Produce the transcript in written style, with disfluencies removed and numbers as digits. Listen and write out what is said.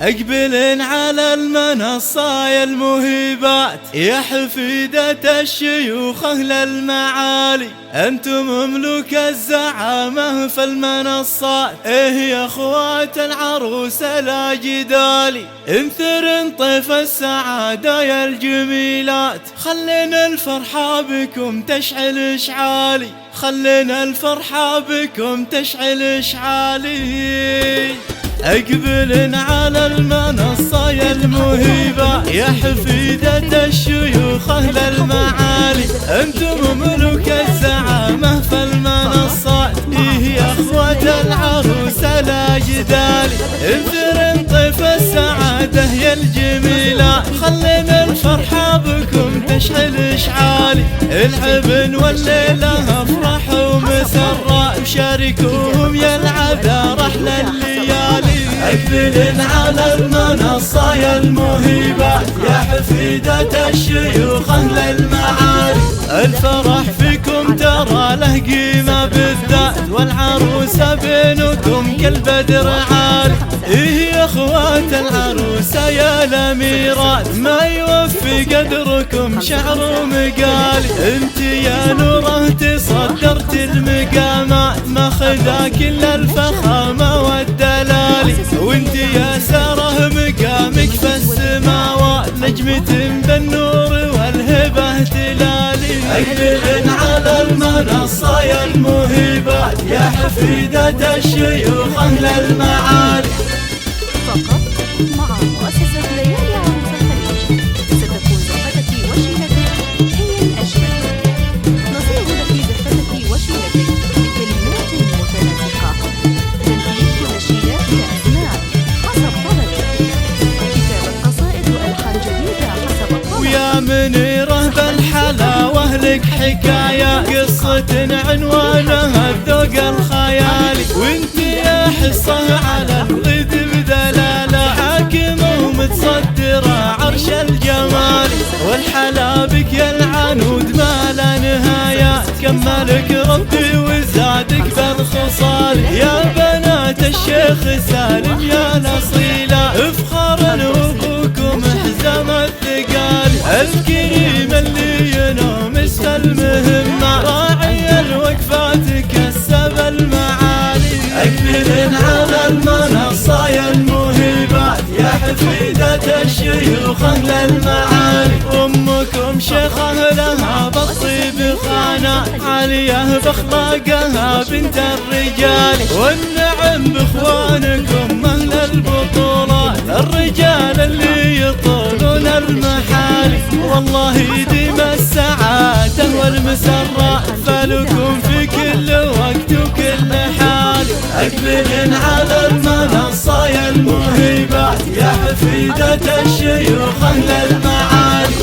اقبلن على المنصة يا المهيبات، يا حفيدة الشيوخ أهل المعالي، أنتم مملوك الزعامة في المنصات. يا أخوات العروسة لا جدالي، انثر طيف السعادة يا الجميلات، خلينا الفرحة بكم تشعل إشعالي، خلينا الفرحة بكم تشعل إشعالي. اقبلن على المنصة يا المهيبة، يا حفيدة الشيوخ أهل المعالي، أنتم ملوك الزعامة في المنصات. يا أخوة العروسة لا جدالي، انثر طيف السعادة يا الجميلات، خلينا الفرحة بكم تشعل إشعالي. العبن والليلة أفرح ومسرات، وشاركوهم يا العذا رحلة الليالي. اقبلن على المنصة يا المهيبات، يا حفيدة الشيوخ أهل المعالي، الفرح فيكم ترى له قيمة بالذات، والعروسة بينكم كالبدر عالي. يا اخوات العروسة يا الاميرات، ما يوفي قدركم شعر ومقالي، انت يا نوره تصدرت المقامات، ماخذا كل الفخامة والدلالي، وانت يا ساره مقامك في السماوات، نجمة بالنور والهبة تلالي. اقبلن على المنصة يا المهيبات، يا حفيدة الشيوخ أهل المعالي. فقط مع مؤسسة ليالي عروس الخليج ستكون زفتك وشيلتك هي الأجمل. نصيغ لك زفتك وشيلتك بكلمات متناسقة، تنفيذ كل الشيلات بأسماء حسب طلبك، كتابة قصائد وألحان جديدة حسب الطلب. ويا منيرة بالحلاوة لك حكاية، قصة عنوانها الذوق الخيالي، وانت يا حصة على الغد بدلالة، حاكمة ومتصدرة عرش الجمال، والحلا بك يا العنود ما لا نهايات، كملك ربي وزادك بالخصال. يا بنات الشيخ سالم يا الأصيلة، افخارا وابوكم حزام الثقال، الكريم اللي ينوم المهمة، راعي الوقفات كسب المعالي. اقبلن على المنصة يا المهيبات، يا حفيدة الشيوخ أهل المعالي، أمكم شيخة لها بالطيب خانات، عالية بأخلاقها بنت الرجال، والنعم بإخوانكم أهل البطولات، الرجال اللي يطولون المحالي، والله يديم السعادة والمسرات، فلكم في كل وقت وكل حال. اقبلن على المنصة يا المهيبات، يا حفيدة الشيوخ أهل المعالي.